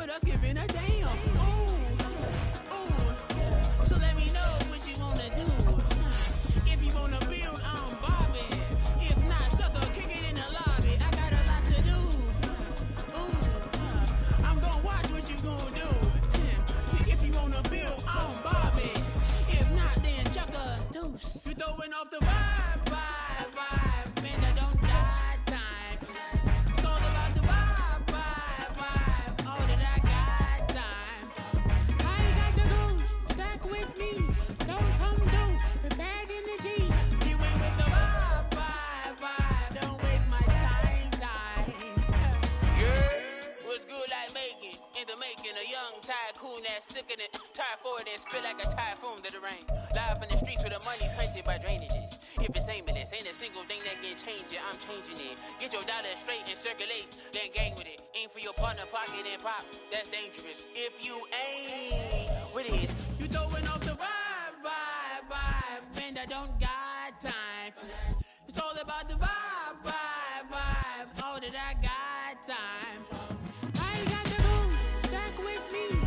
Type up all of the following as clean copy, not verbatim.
with us giving a damn. So let me know what you wanna do. If you wanna build, I'm Bobby. If not, sucker, kick it in the lobby. I got a lot to do. I'm gonna watch what you gonna do. See, if you wanna build, I'm Bobby. If not, then chuck a deuce. You throwing off the vibe, vibe, vibe. Man, that don't die time. It's all about the vibe, vibe, vibe. All that I got time. I ain't got the goose. Stack with me. Don't come down. The bag in the G. You ain't with the vibe, vibe, vibe. Don't waste my time. Yeah, what's good like making? In the making, a young tycoon that's sicker than tie forward and spit like a typhoon to the rain. Live in the streets where the money's hunted by drainages. If it's aimless, ain't a single thing that can change it. I'm changing it. Get your dollar straight and circulate, then gang with it. Aim for your partner, pocket and pop. That's dangerous. If you ain't with it, you throwing off the vibe, vibe, vibe. Man, I don't got time for that. It's all about the vibe, vibe, vibe. All that I got time for. I ain't got the goose. Stack with me.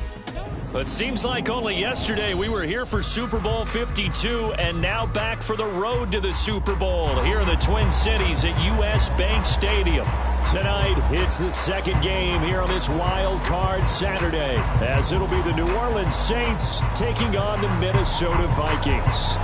But seems like only yesterday we were here for Super Bowl 52 and now back for the road to the Super Bowl here in the Twin Cities at US Bank Stadium. Tonight, it's the second game here on this Wild Card Saturday, as it'll be the New Orleans Saints taking on the Minnesota Vikings.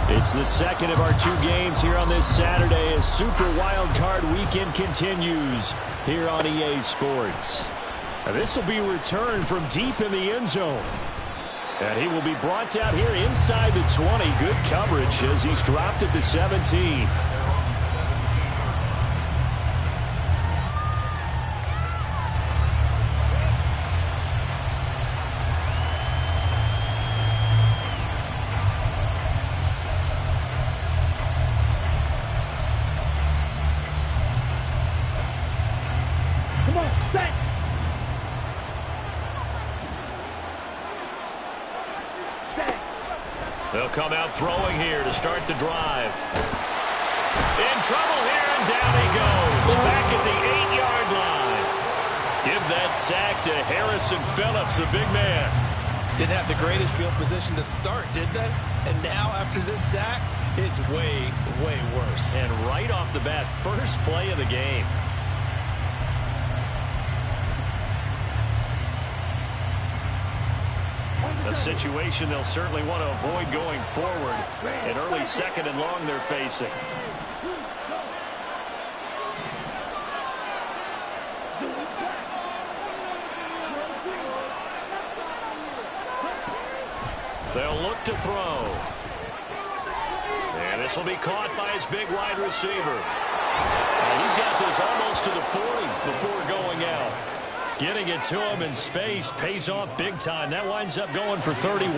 It's the second of our two games here on this Saturday as Super Wild Card Weekend continues here on EA Sports. Now, this will be a return from deep in the end zone. And he will be brought down here inside the 20. Good coverage as he's dropped at the 17. They'll come out throwing here to start the drive. In trouble here, and down he goes. Back at the 8-yard line. Give that sack to Harrison Phillips, the big man. Didn't have the greatest field position to start, did they? And now, after this sack, it's way, way worse. And right off the bat, first play of the game. A situation they'll certainly want to avoid going forward. An early second and long they're facing. They'll look to throw. And this will be caught by his big wide receiver. And he's got this almost to the 40 before going out. Getting it to him in space pays off big time. That winds up going for 31.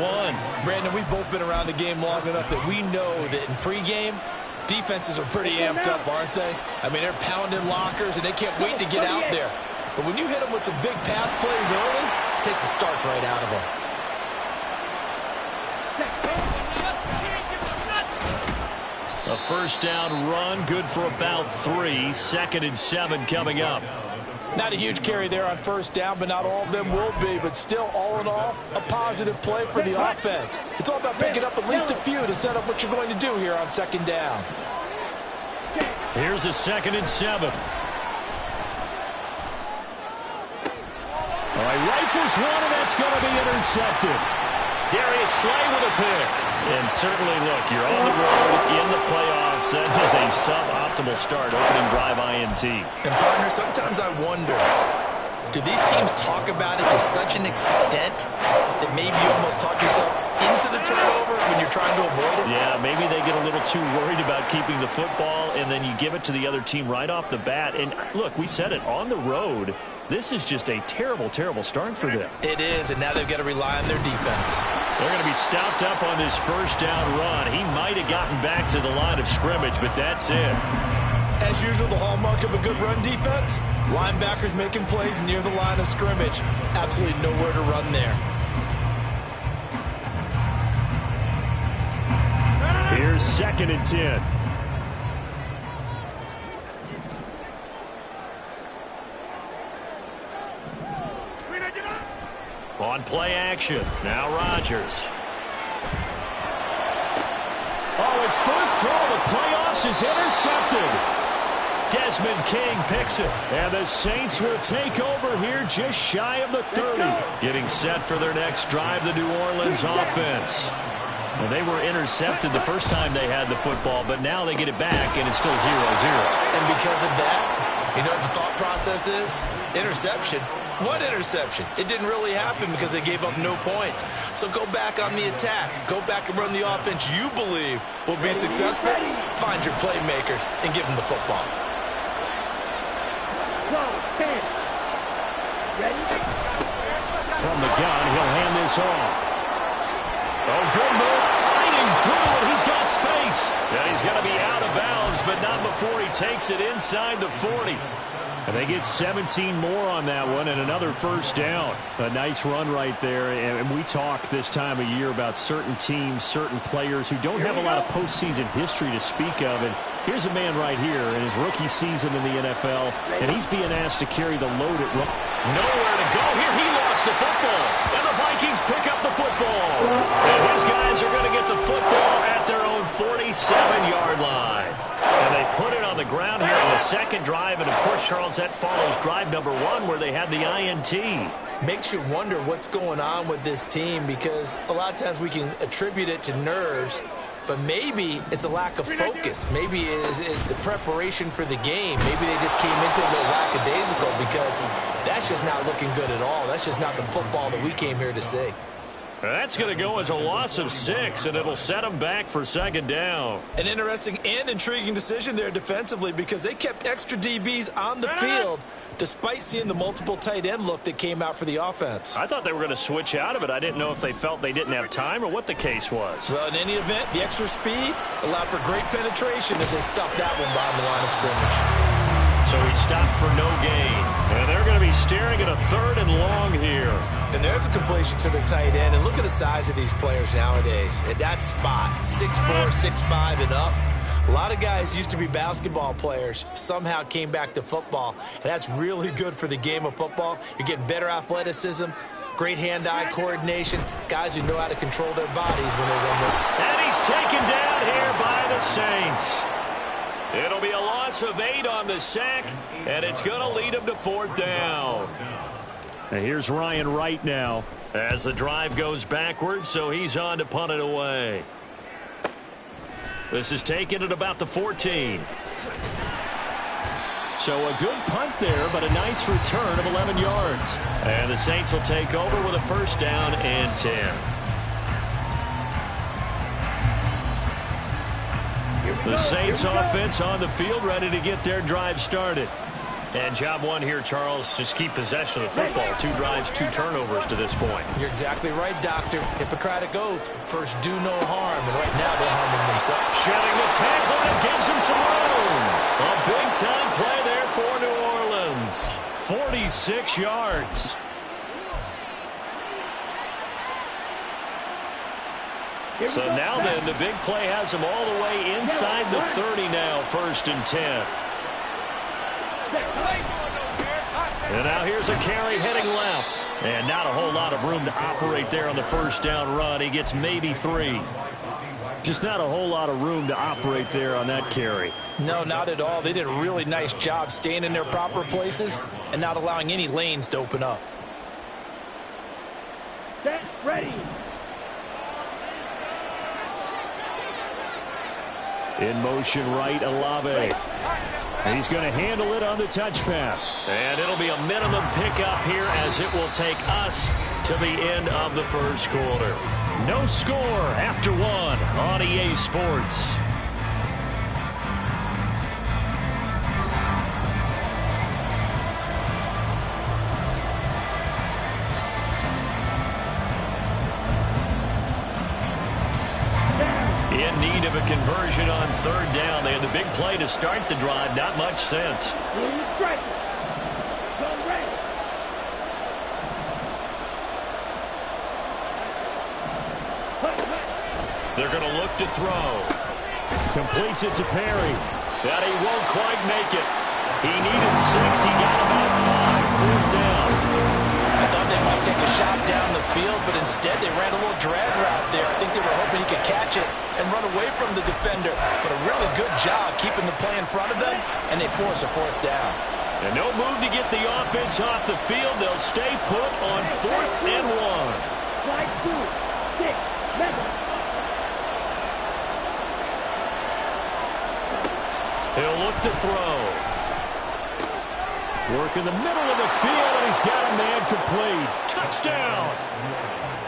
Brandon, we've both been around the game long enough that we know that in pregame, defenses are pretty amped up, aren't they? I mean, they're pounding lockers, and they can't wait to get out there. But when you hit them with some big pass plays early, it takes the starch right out of them. A first down run, good for about 3. 2nd and 7 coming up. Not a huge carry there on first down, but not all of them will be. But still, all in all, a positive play for the offense. It's all about picking up at least a few to set up what you're going to do here on second down. Here's a 2nd and 7. All right, rifles one, and that's going to be intercepted. Darius Slay with a pick. And certainly, look, you're on the road in the playoffs. That is a suboptimal start, opening drive INT. And, partner, sometimes I wonder, do these teams talk about it to such an extent that maybe you almost talk yourself into the turnover when you're trying to avoid it? Yeah, maybe they get a little too worried about keeping the football, and then you give it to the other team right off the bat. And, look, we said it, on the road, this is just a terrible, terrible start for them. It is, and now they've got to rely on their defense. They're going to be stopped up on this first down run. He might have gotten back to the line of scrimmage, but that's it. as usual, the hallmark of a good run defense, linebackers making plays near the line of scrimmage. Absolutely nowhere to run there. Here's 2nd and 10. On play action. Now Rodgers. Oh, his first throw of the playoffs is intercepted. Desmond King picks it. And the Saints will take over here just shy of the 30. Getting set for their next drive, the New Orleans offense. Well, they were intercepted the first time they had the football, but now they get it back, and it's still 0-0. And because of that, you know what the thought process is? Interception. What interception? It didn't really happen because they gave up no points. So go back on the attack. Go back and run the offense you believe will be successful. Find your playmakers and give them the football. From the gun, he'll hand this off. Oh, good move. Fighting through, and he's got space. And he's going to be out of bounds, but not before he takes it inside the 40. And they get 17 more on that one and another first down. A nice run right there. And we talk this time of year about certain teams, certain players who don't have a lot of postseason history to speak of. And here's a man right here in his rookie season in the NFL, and he's being asked to carry the load at nowhere to go. Here he lost the football, and the Vikings pick up the football. And his guys are going to get the football at their own 47-yard line. And they put it on the ground here in the second drive. And, of course, Charles, that follows drive number 1 where they had the INT. Makes you wonder what's going on with this team because a lot of times we can attribute it to nerves, but maybe it's a lack of focus. Maybe it is the preparation for the game. Maybe they just came into it a little lackadaisical because that's just not looking good at all. That's just not the football that we came here to see. That's going to go as a loss of 6, and it'll set them back for second down. An interesting and intriguing decision there defensively because they kept extra DBs on the field despite seeing the multiple tight end look that came out for the offense. I thought they were going to switch out of it. I didn't know if they felt they didn't have time or what the case was. Well, in any event, the extra speed allowed for great penetration as they stopped that one behind the line of scrimmage. So he stopped for no gain. And they're going to be staring at a 3rd and long here. And there's a completion to the tight end. And look at the size of these players nowadays. At that spot, 6'4", 6'5", and up. A lot of guys used to be basketball players, somehow came back to football. And that's really good for the game of football. You're getting better athleticism, great hand-eye coordination, guys who know how to control their bodies when they run the... And he's taken down here by the Saints. It'll be a loss of 8 on the sack, and it's going to lead him to 4th down. And here's Ryan Wright now as the drive goes backwards, so he's on to punt it away. This is taken at about the 14. So a good punt there, but a nice return of 11 yards. And the Saints will take over with a first down and 10. The Saints offense on the field, ready to get their drive started. And job 1 here, Charles, just keep possession of the football. 2 drives, 2 turnovers to this point. You're exactly right, Doctor. Hippocratic oath. First, do no harm. And right now, they're harming themselves. Shedding the tackle, and it gives him some room. A big-time play there for New Orleans. 46 yards. So now then, the big play has them all the way inside the 30 now, 1st and 10. And now here's a carry heading left. And not a whole lot of room to operate there on the first down run. He gets maybe 3. Just not a whole lot of room to operate there on that carry. No, not at all. They did a really nice job staying in their proper places and not allowing any lanes to open up. Set, ready. In motion right, Olave. He's going to handle it on the touch pass. And it'll be a minimum pickup here as it will take us to the end of the first quarter. No score after 1 on EA Sports. In need need of a conversion on third down. They had the big play to start the drive. Not much sense. They're going to look to throw. Completes it to Perry. That he won't quite make it. He needed 6. He got about 5. Fourth down. I thought they might take a shot down the field, but instead they ran a little drag route there. I think they were hoping he could catch it and run away from the defender. But a really good job keeping the play in front of them, and they force a fourth down. And no move to get the offense off the field. They'll stay put on 4th and 1. 5, 2, 6, 7. He'll look to throw. Work in the middle of the field, and he's got a man complete. Touchdown!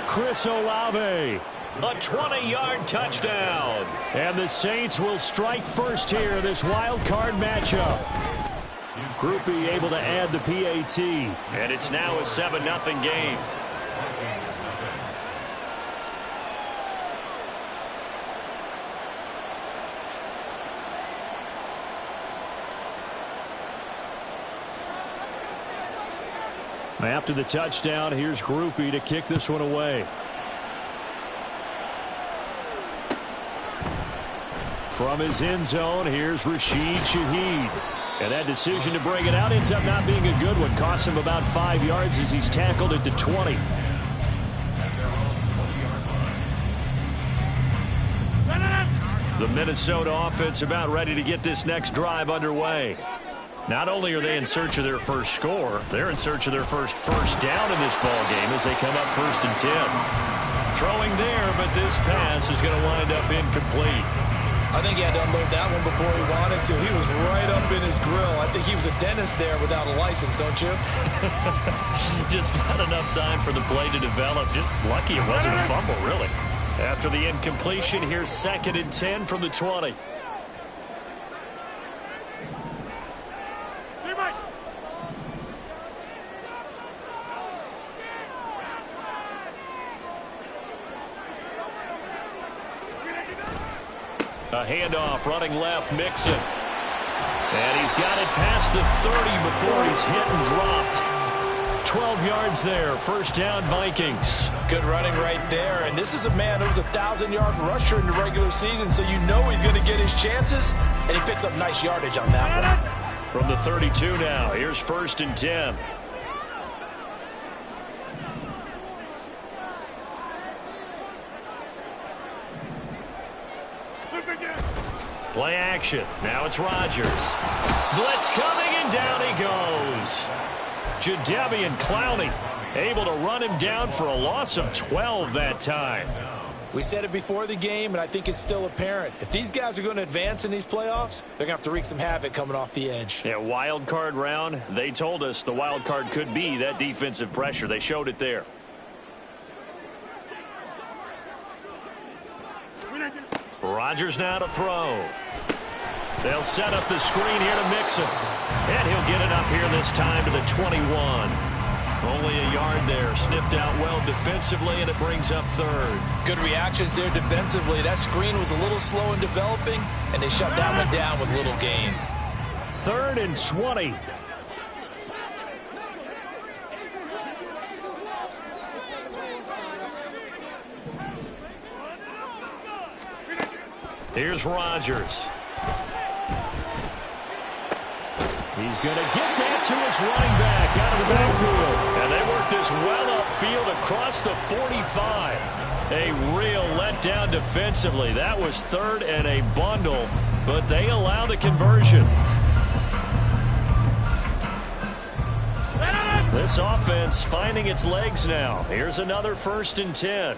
Chris Olave. A 20-yard touchdown. And the Saints will strike first here in this wild card matchup. Group B able to add the PAT. And it's now a 7-0 game. After the touchdown, here's Groupie to kick this one away. From his end zone, here's Rashid Shaheed. And that decision to bring it out ends up not being a good one. Costs him about 5 yards as he's tackled it to 20. The Minnesota offense about ready to get this next drive underway. Not only are they in search of their first score, they're in search of their first down in this ball game as they come up 1st and 10. Throwing there, but this pass is going to wind up incomplete. I think he had to unload that one before he wanted to. He was right up in his grill. I think he was a dentist there without a license, don't you? Just not enough time for the play to develop. Just lucky it wasn't a fumble, really. After the incompletion, here's 2nd and 10 from the 20. A handoff, running left, Mixon. And he's got it past the 30 before he's hit and dropped. 12 yards there, 1st down Vikings. Good running right there, and this is a man who was a 1,000-yard rusher in the regular season, so you know he's going to get his chances, and he picks up nice yardage on that one. From the 32 now, here's 1st and 10. Play action. Now it's Rodgers. Blitz coming, and down he goes. Jadeveon Clowney able to run him down for a loss of 12 that time. We said it before the game, and I think it's still apparent. If these guys are going to advance in these playoffs, they're going to have to wreak some havoc coming off the edge. Yeah, wild card round. They told us the wild card could be that defensive pressure. They showed it there. Rodgers now to throw. They'll set up the screen here to Mixon. And he'll get it up here this time to the 21. Only a yard there. Sniffed out well defensively, and it brings up 3rd. Good reactions there defensively. That screen was a little slow in developing, and they shut that one down with little gain. 3rd and 20. Here's Rodgers. He's going to get that to his running back out of the backfield. And they work this well upfield across the 45. A real letdown defensively. That was 3rd and a bundle, but they allow the conversion. This offense finding its legs now. Here's another 1st and 10.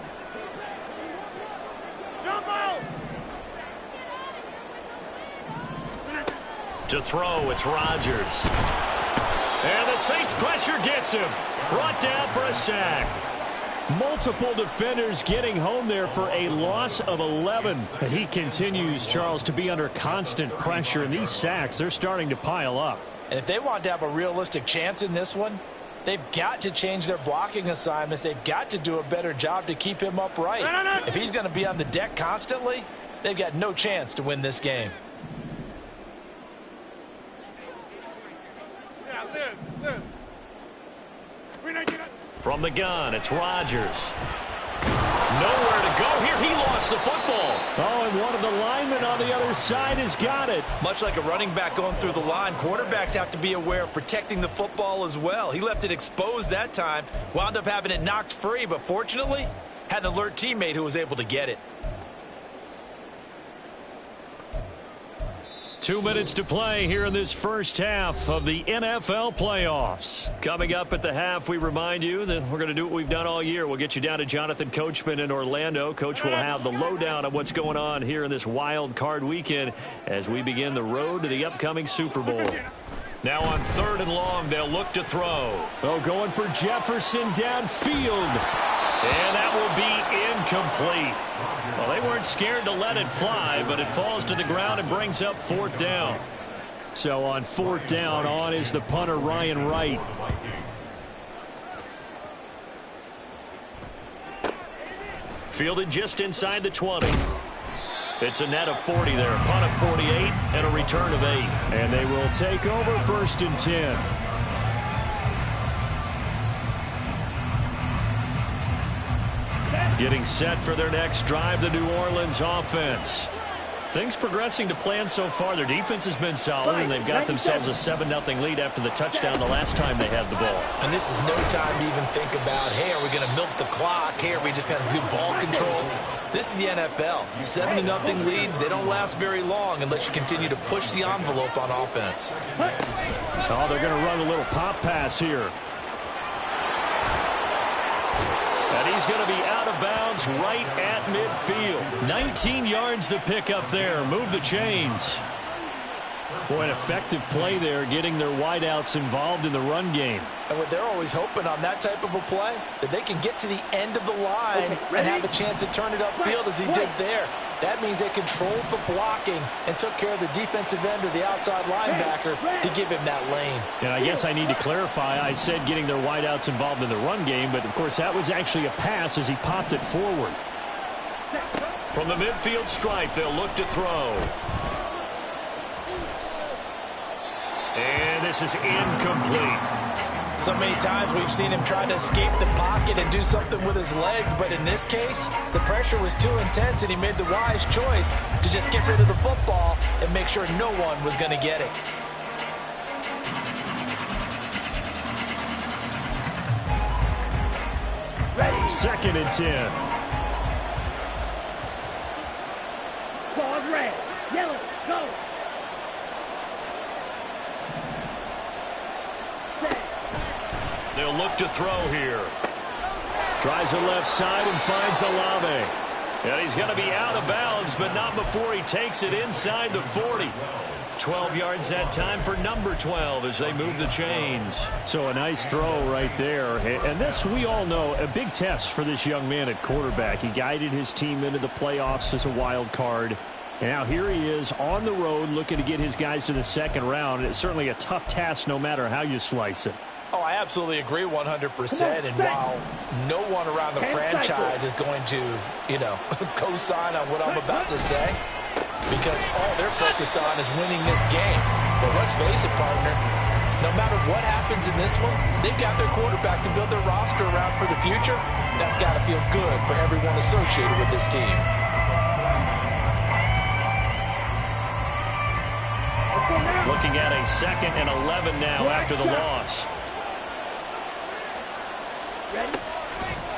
To throw, it's Rodgers. And the Saints pressure gets him. Brought down for a sack. Multiple defenders getting home there for a loss of 11. He continues, Charles, to be under constant pressure, and these sacks, they're starting to pile up. And if they want to have a realistic chance in this one, they've got to change their blocking assignments. They've got to do a better job to keep him upright. If he's going to be on the deck constantly, they've got no chance to win this game. From the gun, it's Rodgers. Nowhere to go here. He lost the football. Oh, and one of the linemen on the other side has got it. Much like a running back going through the line, quarterbacks have to be aware of protecting the football as well. He left it exposed that time, wound up having it knocked free, but fortunately, had an alert teammate who was able to get it. 2 minutes to play here in this first half of the NFL playoffs. Coming up at the half, we remind you that we're going to do what we've done all year. We'll get you down to Jonathan Coachman in Orlando. Coach will have the lowdown of what's going on here in this wild card weekend as we begin the road to the upcoming Super Bowl. Now on 3rd and long, they'll look to throw. Oh, going for Jefferson downfield. And that will be incomplete. Well, they weren't scared to let it fly, but it falls to the ground and brings up 4th down. So on 4th down, on is the punter, Ryan Wright. Fielded just inside the 20. It's a net of 40 there. A punt of 48 and a return of 8. And they will take over 1st and 10. Getting set for their next drive, the New Orleans offense. Things progressing to plan so far. Their defense has been solid, and they've got themselves a 7-0 lead after the touchdown the last time they had the ball. And this is no time to even think about, hey, are we going to milk the clock? Hey, are we just going to do ball control? This is the NFL. 7-0 leads, they don't last very long unless you continue to push the envelope on offense. Oh, they're going to run a little pop pass here. And he's going to be out of bounds right at midfield. 19 yards to pick up there. Move the chains. Boy, an effective play there, getting their wideouts involved in the run game. And what they're always hoping on that type of a play, that they can get to the end of the line and have a chance to turn it upfield as he did there. That means they controlled the blocking and took care of the defensive end or the outside linebacker to give him that lane. And I guess I need to clarify, I said getting their wideouts involved in the run game, but of course that was actually a pass as he popped it forward. From the midfield stripe, they'll look to throw. And this is incomplete. So many times we've seen him try to escape the pocket and do something with his legs, but in this case, the pressure was too intense and he made the wise choice to just get rid of the football and make sure no one was going to get it. Ready. 2nd and 10. Ball red, yellow, go. They'll look to throw here. Tries the left side and finds Olave. And he's going to be out of bounds, but not before he takes it inside the 40. 12 yards that time for number 12 as they move the chains. So a nice throw right there. And this, we all know, a big test for this young man at quarterback. He guided his team into the playoffs as a wild card. And now here he is on the road looking to get his guys to the 2nd round. It's certainly a tough task no matter how you slice it. Oh, I absolutely agree 100%. And while no one around the franchise is going to, co-sign on what I'm about to say, because all they're focused on is winning this game. But let's face it, partner, no matter what happens in this one, they've got their quarterback to build their roster around for the future. That's got to feel good for everyone associated with this team. Looking at a 2nd and 11 now after the loss.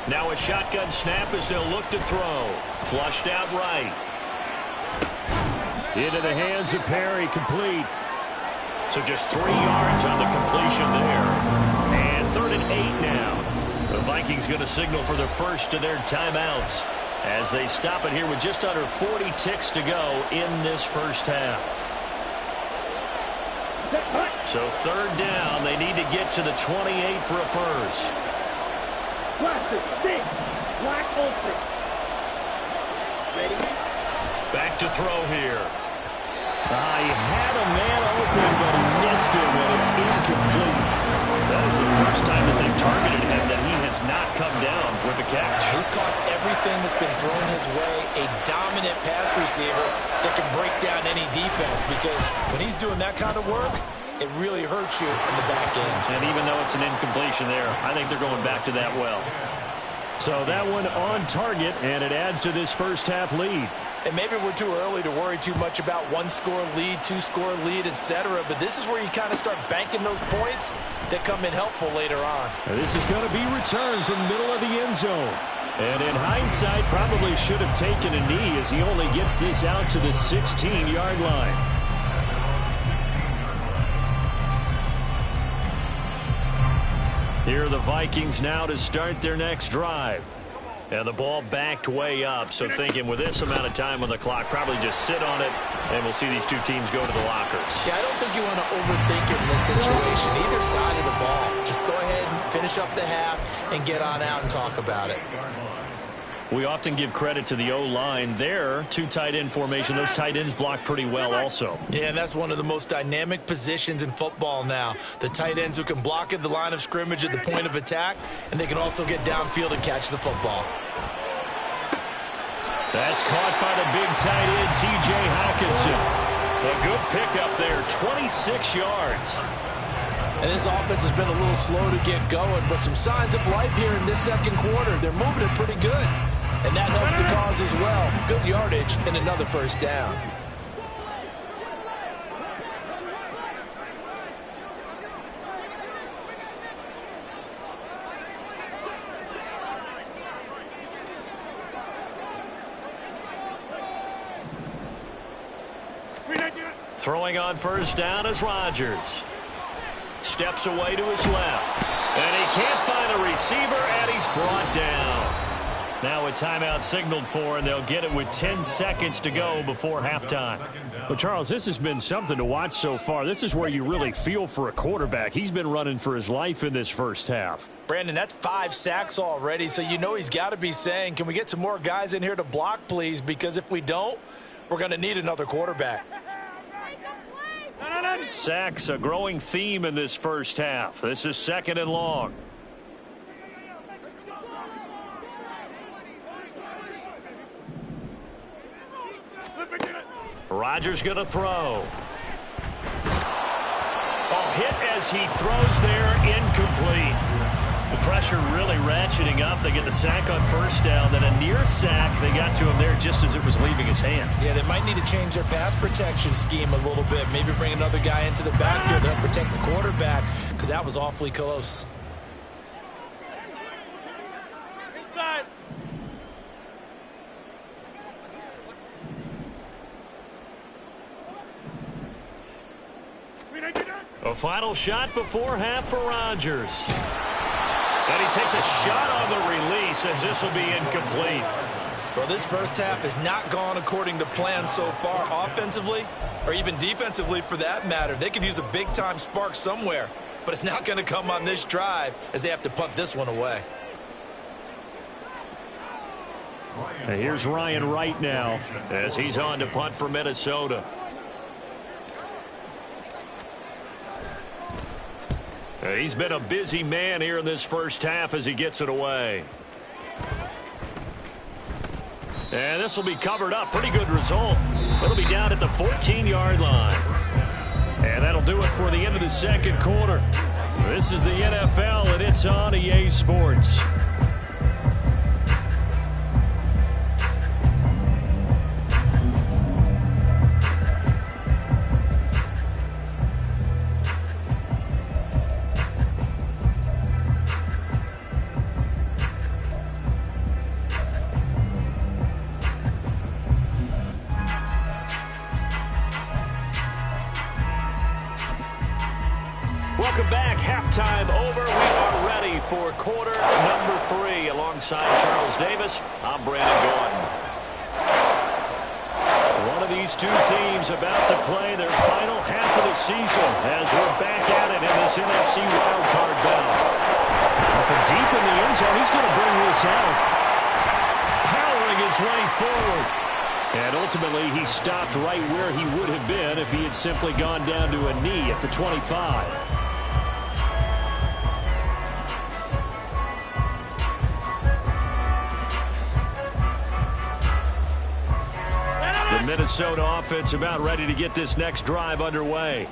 Now a shotgun snap as they'll look to throw. Flushed out right. Into the hands of Perry, complete. So just 3 yards on the completion there. And 3rd and 8 now. The Vikings going to signal for the first of their timeouts as they stop it here with just under 40 ticks to go in this first half. So 3rd down, they need to get to the 28 for a first. Black open. Ready? Back to throw here. He had a man open, but he missed him, and it's incomplete. That is the first time that they've targeted him that he has not come down with a catch. He's caught every everything that's been thrown his way, a dominant pass receiver that can break down any defense, because when he's doing that kind of work, it really hurts you in the back end. And even though it's an incompletion there, I think they're going back to that well. So that one on target, and it adds to this first half lead. And maybe we're too early to worry too much about one-score lead, two-score lead, etc. But this is where you kind of start banking those points that come in helpful later on. This is going to be returned from middle of the end zone. And in hindsight, probably should have taken a knee as he only gets this out to the 16-yard line. Here are the Vikings now to start their next drive. And the ball backed way up, so thinking with this amount of time on the clock, probably just sit on it, and we'll see these two teams go to the lockers. Yeah, I don't think you want to overthink it in this situation, either side of the ball. Just go ahead and finish up the half and get on out and talk about it. We often give credit to the O-line there. Two tight end formation. Those tight ends block pretty well also. Yeah, and that's one of the most dynamic positions in football now. The tight ends who can block at the line of scrimmage at the point of attack, and they can also get downfield and catch the football. That's caught by the big tight end, T.J. Hawkinson. A good pickup there, 26 yards. And this offense has been a little slow to get going, but some signs of life here in this second quarter. They're moving it pretty good. And that helps the cause as well. Good yardage and another first down. Throwing on first down is Rodgers. Steps away to his left. And he can't find a receiver, and he's brought down. Now a timeout signaled for, and they'll get it with 10 seconds to go before halftime. Well, Charles, this has been something to watch so far. This is where you really feel for a quarterback. He's been running for his life in this first half. Brandon, that's 5 sacks already, so you know he's got to be saying, can we get some more guys in here to block, please? Because if we don't, we're going to need another quarterback. Sacks, a growing theme in this first half. This is second and long. Rodgers going to throw. Oh, hit as he throws there, incomplete. The pressure really ratcheting up. They get the sack on first down, then a near sack. They got to him there just as it was leaving his hand. Yeah, they might need to change their pass protection scheme a little bit. Maybe bring another guy into the backfield to help protect the quarterback, because that was awfully close. Inside. A final shot before half for Rodgers. And he takes a shot on the release as this will be incomplete. Well, this first half has not gone according to plan so far offensively, or even defensively for that matter. They could use a big-time spark somewhere, but it's not going to come on this drive as they have to punt this one away. And here's Ryan Wright now as he's on to punt for Minnesota. He's been a busy man here in this first half as he gets it away. And this will be covered up. Pretty good result. It'll be down at the 14-yard line. And that'll do it for the end of the second quarter. This is the NFL, and it's on EA Sports. Welcome back. Halftime over. We are ready for quarter number 3. Alongside Charles Davis, I'm Brandon Gordon. One of these two teams about to play their final half of the season as we're back at it in this NFC wildcard battle. From deep in the end zone, he's going to bring this out. Powering his way forward. And ultimately, he stopped right where he would have been if he had simply gone down to a knee at the 25. Minnesota offense about ready to get this next drive underway.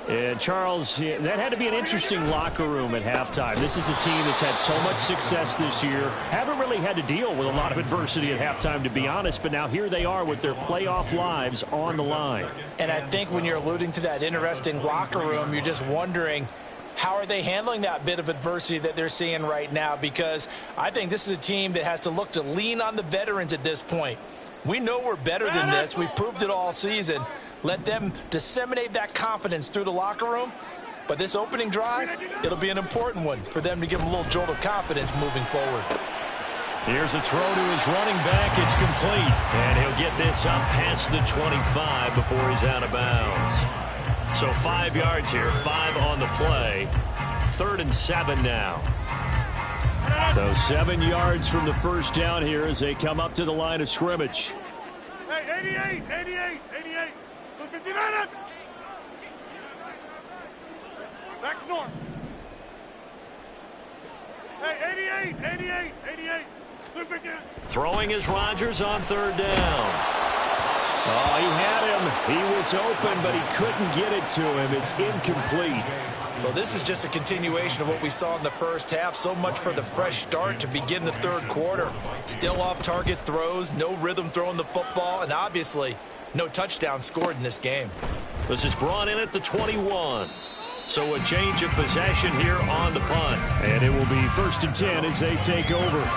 And, Charles, that had to be an interesting locker room at halftime. This is a team that's had so much success this year. Haven't really had to deal with a lot of adversity at halftime, to be honest. But now here they are with their playoff lives on the line. And I think when you're alluding to that interesting locker room, you're just wondering, how are they handling that bit of adversity that they're seeing right now? Because I think this is a team that has to look to lean on the veterans at this point. We know we're better than this. We've proved it all season. Let them disseminate that confidence through the locker room. But this opening drive, it'll be an important one for them to give them a little jolt of confidence moving forward. Here's a throw to his running back. It's complete. And he'll get this up past the 25 before he's out of bounds. So 5 yards here, 5 on the play. 3rd and 7 now. So 7 yards from the first down here as they come up to the line of scrimmage. Hey, 88. 59. Back north. Hey, 88. Throwing is Rodgers on 3rd down. Oh, he had him. He was open, but he couldn't get it to him. It's incomplete. Well, this is just a continuation of what we saw in the first half. So much for the fresh start to begin the 3rd quarter. Still off-target throws, no rhythm throwing the football, and obviously no touchdown scored in this game. This is brought in at the 21. So a change of possession here on the punt. And it will be 1st and 10 as they take over.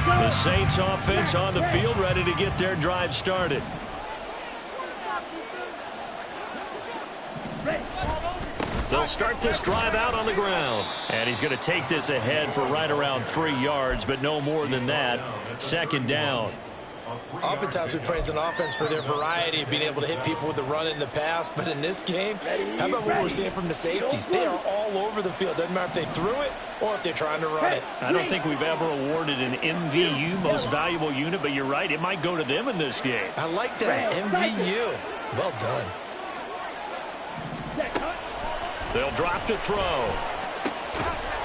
The Saints offense on the field ready to get their drive started. They'll start this drive out on the ground. And he's going to take this ahead for right around 3 yards, but no more than that. 2nd down. Oftentimes we praise an offense for their variety of being able to hit people with the run in the past, but in this game, how about what we're seeing from the safeties? They are all over the field. Doesn't matter if they threw it or if they're trying to run it. I don't think we've ever awarded an MVU, most valuable unit, but you're right, it might go to them in this game. I like that, MVU. Well done. They'll drop to throw.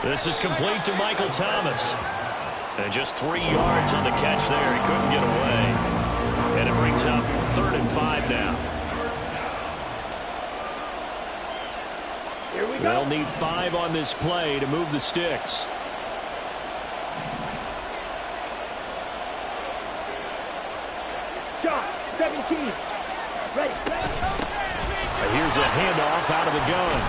This is complete to Michael Thomas. And just 3 yards on the catch there. He couldn't get away. And it brings up 3rd and 5 now. Here we go. They'll need 5 on this play to move the sticks. Shot, 17. Ready. And here's a handoff out of the gun.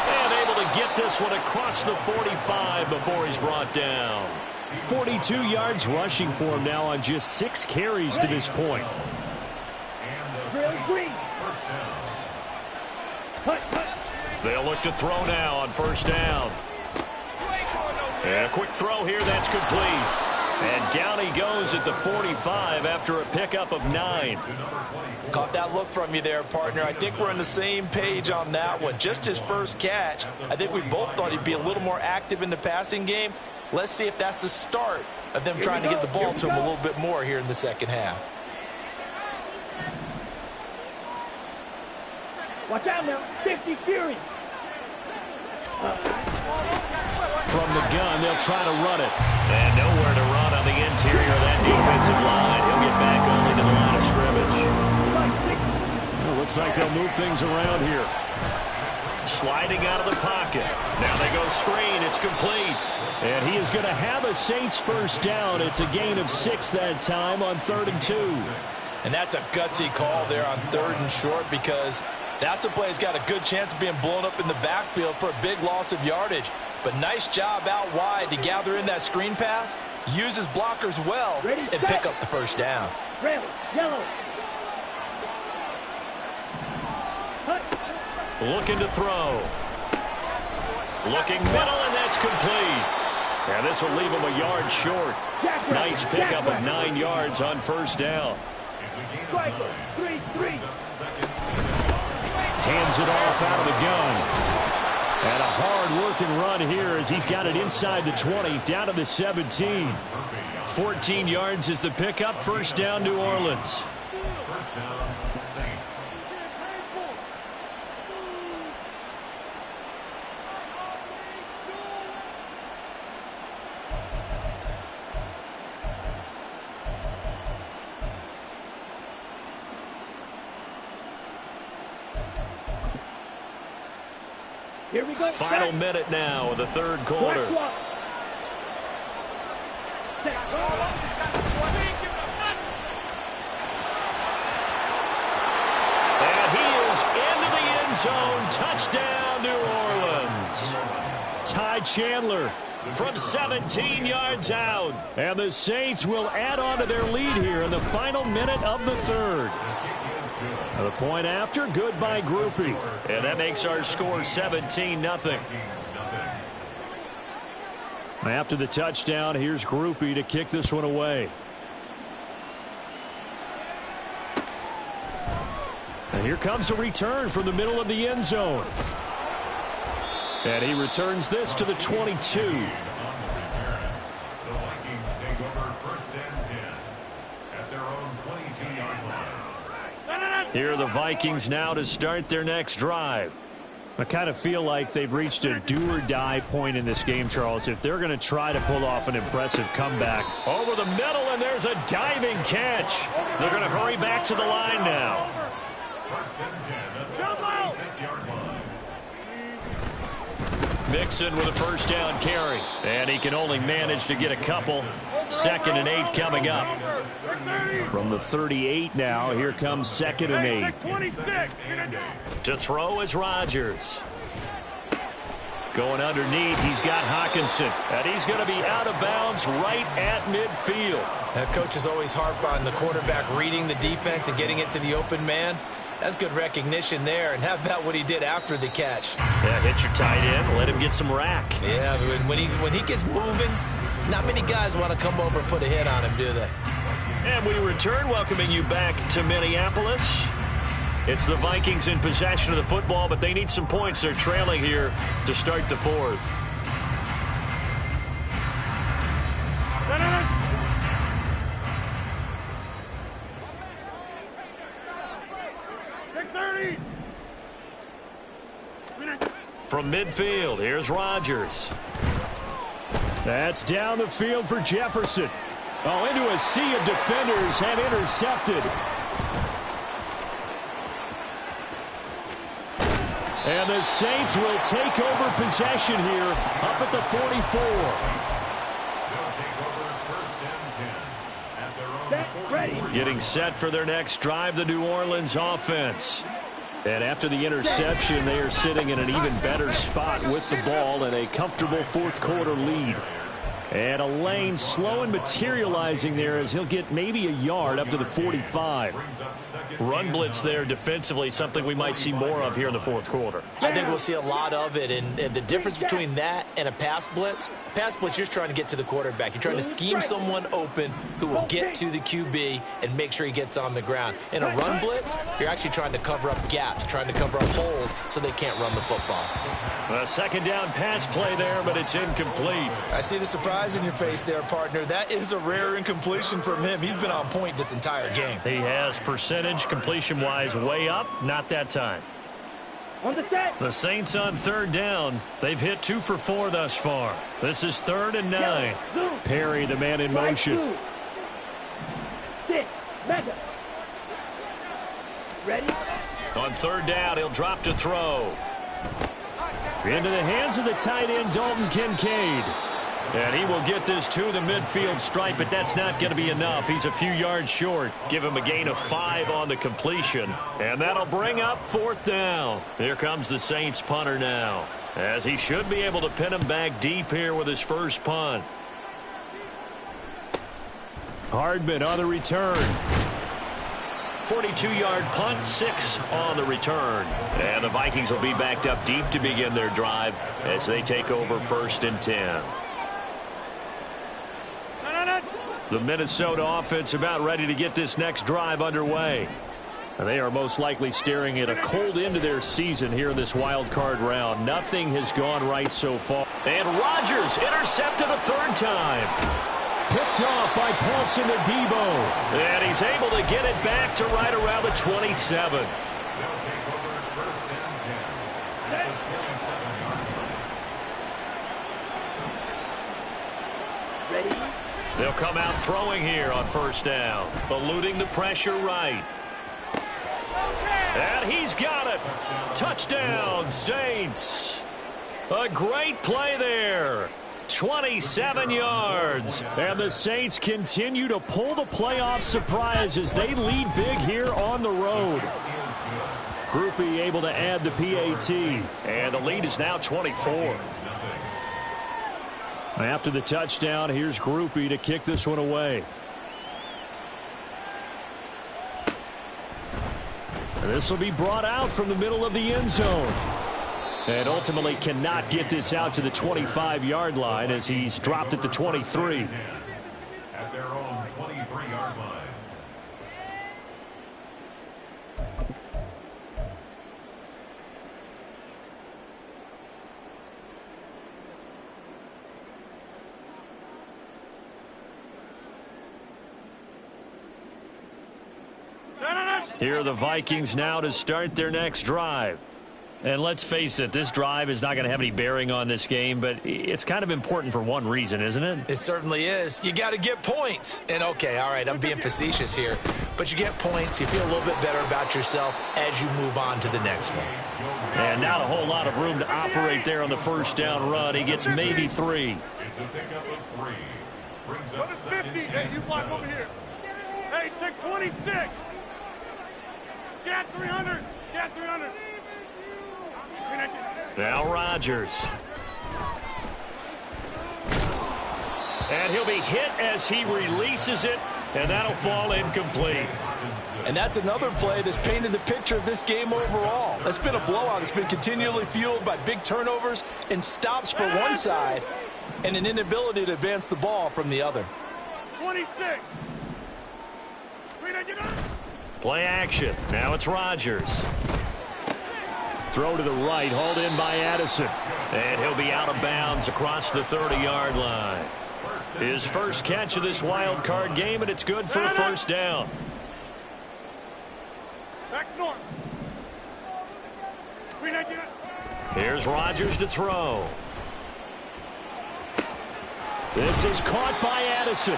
And able to get this one across the 45 before he's brought down. 42 yards rushing for him now on just 6 carries to this point. They'll look to throw now on 1st down. And a quick throw here, that's complete. And down he goes at the 45 after a pickup of 9. Caught that look from you there, partner. I think we're on the same page on that one. Just his first catch. I think we both thought he'd be a little more active in the passing game. Let's see if that's the start of them trying to get the ball to him a little bit more here in the 2nd half. Watch out now. 50 Fury. From the gun, they'll try to run it. And nowhere to run on the interior of that defensive line. He'll get back only to the line of scrimmage. Well, looks like they'll move things around here. Sliding out of the pocket. Now they go screen. It's complete. And he is going to have a Saints 1st down. It's a gain of 6 that time on 3rd and 2. And that's a gutsy call there on 3rd and short, because that's a play that's got a good chance of being blown up in the backfield for a big loss of yardage. But nice job out wide to gather in that screen pass, use his blockers well, and pick up the 1st down. Red, yellow. Looking to throw. Looking middle, and that's complete. And this will leave him a yard short. Nice pickup of 9 yards on 1st down. Striker, 3-3. Hands it off out of the gun. And a hard-working run here as he's got it inside the 20, down to the 17. 14 yards is the pickup. 1st down, New Orleans. Here we go. Final minute now of the third quarter. And he is into the end zone. Touchdown, New Orleans. Ty Chandler from 17 yards out. And the Saints will add on to their lead here in the final minute of the third. The point after, good by Groupie. And that makes our score 17-0. After the touchdown, here's Groupie to kick this one away. And here comes a return from the middle of the end zone. And he returns this to the 22. Here are the Vikings now to start their next drive. I kind of feel like they've reached a do-or-die point in this game, Charles, if they're going to try to pull off an impressive comeback. Over the middle, and there's a diving catch. They're going to hurry back to the line now. First and 10 at the 36-yard line. Mixon with a first down carry. And he can only manage to get a couple. 2nd and 8 coming up. From the 38 now, here comes 2nd and 8. To throw is Rodgers. Going underneath, he's got Hawkinson. And he's going to be out of bounds right at midfield. That coach is always harp on the quarterback reading the defense and getting it to the open man. That's good recognition there. And how about what he did after the catch? Yeah, hit your tight end, let him get some rack. Yeah, when he gets moving, not many guys want to come over and put a hit on him, do they? And we return, welcoming you back to Minneapolis. It's the Vikings in possession of the football, but they need some points. They're trailing here to start the fourth. From midfield, here's Rodgers. That's down the field for Jefferson. Oh, into a sea of defenders and intercepted. And the Saints will take over possession here up at the 44. Getting set for their next drive, the New Orleans offense. And after the interception, they are sitting in an even better spot with the ball and a comfortable fourth quarter lead. And a lane slow and materializing there as he'll get maybe a yard up to the 45. Run blitz there defensively, something we might see more of here in the fourth quarter. I think we'll see a lot of it. And the difference between that and a pass blitz, you're just trying to get to the quarterback. You're trying to scheme someone open who will get to the QB and make sure he gets on the ground. In a run blitz, you're actually trying to cover up gaps, trying to cover up holes so they can't run the football. A second down pass play there, but it's incomplete. I see the surprise in your face there, partner. That is a rare incompletion from him. He's been on point this entire game. He has percentage completion-wise way up. Not that time. On the set. The Saints on third down. They've hit 2 for 4 thus far. This is 3rd and 9. Perry, the man in motion. 6. Mega. Ready? On third down, he'll drop to throw. Into the hands of the tight end, Dalton Kincaid. And he will get this to the midfield stripe, but that's not going to be enough. He's a few yards short. Give him a gain of 5 on the completion. And that'll bring up 4th down. Here comes the Saints punter now, as he should be able to pin him back deep here with his first punt. Hardman on the return. 42-yard punt, 6 on the return. And the Vikings will be backed up deep to begin their drive as they take over 1st and 10. The Minnesota offense about ready to get this next drive underway. And they are most likely staring at a cold end to their season here in this wild card round. Nothing has gone right so far. And Rodgers intercepted a 3rd time. Picked off by Paulson to Debo. And he's able to get it back to right around the 27. Ready? They'll come out throwing here on 1st down. Eluding the pressure right. And he's got it. Touchdown, Saints. A great play there. 27 yards. And the Saints continue to pull the playoff surprise as they lead big here on the road. Groupie able to add the PAT. And the lead is now 24. After the touchdown, here's Groupie to kick this one away. This will be brought out from the middle of the end zone. And ultimately cannot get this out to the 25-yard line as he's dropped at the 23. At their own 23-yard line. Here are the Vikings now to start their next drive. And let's face it, this drive is not going to have any bearing on this game, but it's kind of important for one reason, isn't it? It certainly is. You got to get points. And, okay, all right, I'm being facetious here. But you get points, you feel a little bit better about yourself as you move on to the next one. And not a whole lot of room to operate there on the first down run. He gets maybe 3. It's a pickup of 3. Brings up What is 50? Hey, you block over here. Hey, take 26. Get 300. Get 300. Now Rodgers. And he'll be hit as he releases it, and that'll fall incomplete. And that's another play that's painted the picture of this game overall. It's been a blowout. It's been continually fueled by big turnovers and stops for one side and an inability to advance the ball from the other. 26. Play action. Now it's Rodgers. Throw to the right, hauled in by Addison. And he'll be out of bounds across the 30-yard line. His first catch of this wild card game, and it's good for a first down. Back north. Here's Rodgers to throw. This is caught by Addison.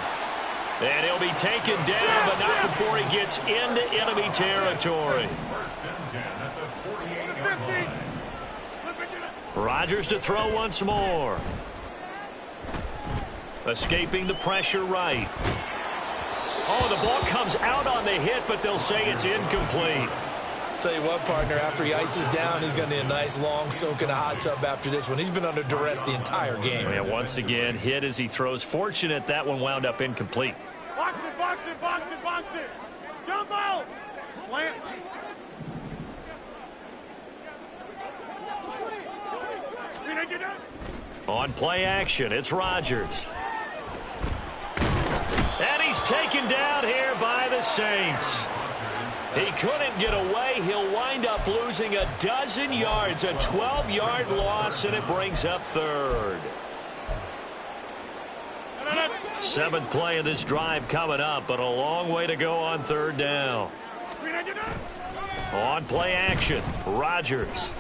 And he'll be taken down, but not before he gets into enemy territory. First and 10 at the 48-yard line. Rodgers to throw once more. Escaping the pressure right. Oh, the ball comes out on the hit, but they'll say it's incomplete. Tell you what, partner, after he ices down, he's going to need a nice long soak in a hot tub after this one. He's been under duress the entire game. And once again, hit as he throws. Fortunate that one wound up incomplete. Box it, box it, box it, box it. Jump out. Plant. On play action, it's Rodgers. And he's taken down here by the Saints. He couldn't get away. He'll wind up losing a dozen yards, a 12-yard loss, and it brings up third. 7th play of this drive coming up, but a long way to go on third down. On play action, Rodgers.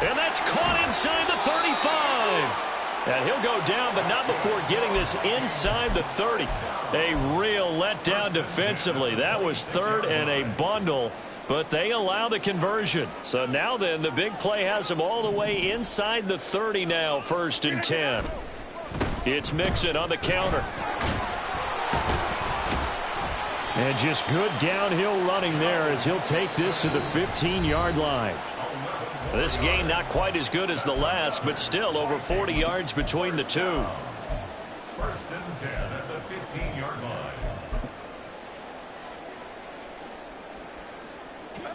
And that's caught inside the 35. And he'll go down, but not before getting this inside the 30. A real letdown defensively. That was third and a bundle, but they allow the conversion. So now then, the big play has them all the way inside the 30 now, 1st and 10. It's Mixon on the counter. And just good downhill running there as he'll take this to the 15-yard line. This game not quite as good as the last, but still over 40 yards between the two. 1st and 10 at the 15-yard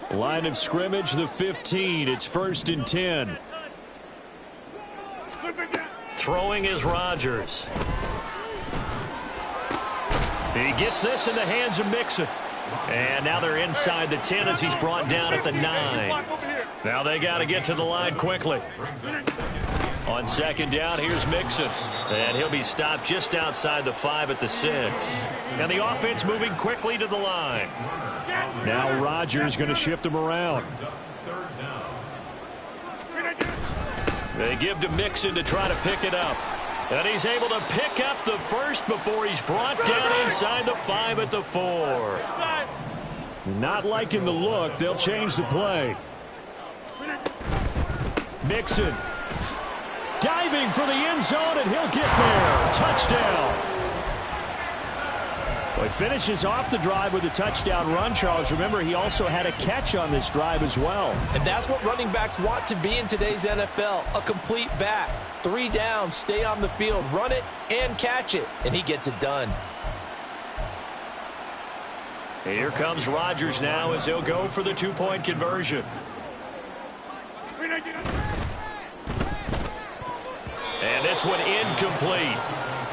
line. Line of scrimmage, the 15. It's 1st and 10. Throwing is Rodgers. He gets this in the hands of Mixon. And now they're inside the 10 as he's brought down at the 9. Now they got to get to the line quickly. On 2nd down, here's Mixon. And he'll be stopped just outside the 5 at the 6. And the offense moving quickly to the line. Now Rodgers going to shift him around. They give to Mixon to try to pick it up. And he's able to pick up the first before he's brought down inside the 5 at the 4. Not liking the look. They'll change the play. Mixon. Diving for the end zone, and he'll get there. Touchdown. Well, he finishes off the drive with a touchdown run, Charles. Remember, he also had a catch on this drive as well. And that's what running backs want to be in today's NFL, a complete back. 3 down, stay on the field, run it, and catch it. And he gets it done. Here comes Rodgers now as he'll go for the 2-point conversion. And this one incomplete.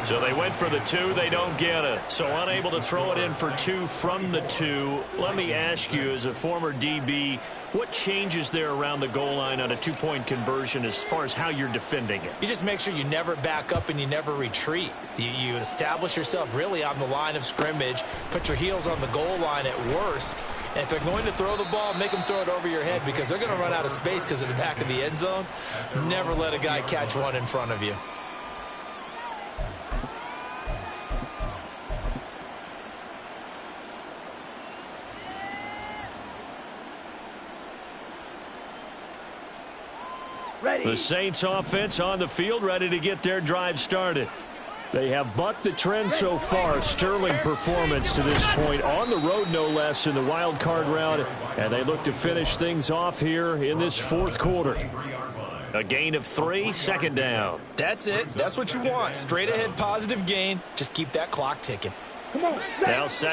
So they went for the 2, they don't get it. So unable to throw it in for 2 from the 2. Let me ask you, as a former DB, what changes there around the goal line on a 2-point conversion as far as how you're defending it? You just make sure you never back up and you never retreat. You establish yourself really on the line of scrimmage, put your heels on the goal line at worst, and if they're going to throw the ball, make them throw it over your head because they're going to run out of space because of the back of the end zone. Never let a guy catch one in front of you. Ready. The Saints offense on the field, ready to get their drive started. They have bucked the trend so far. Sterling performance to this point. On the road, no less, in the wild card round. And they look to finish things off here in this 4th quarter. A gain of 3, 2nd down. That's it. That's what you want. Straight ahead positive gain. Just keep that clock ticking. Come on. Now 2nd.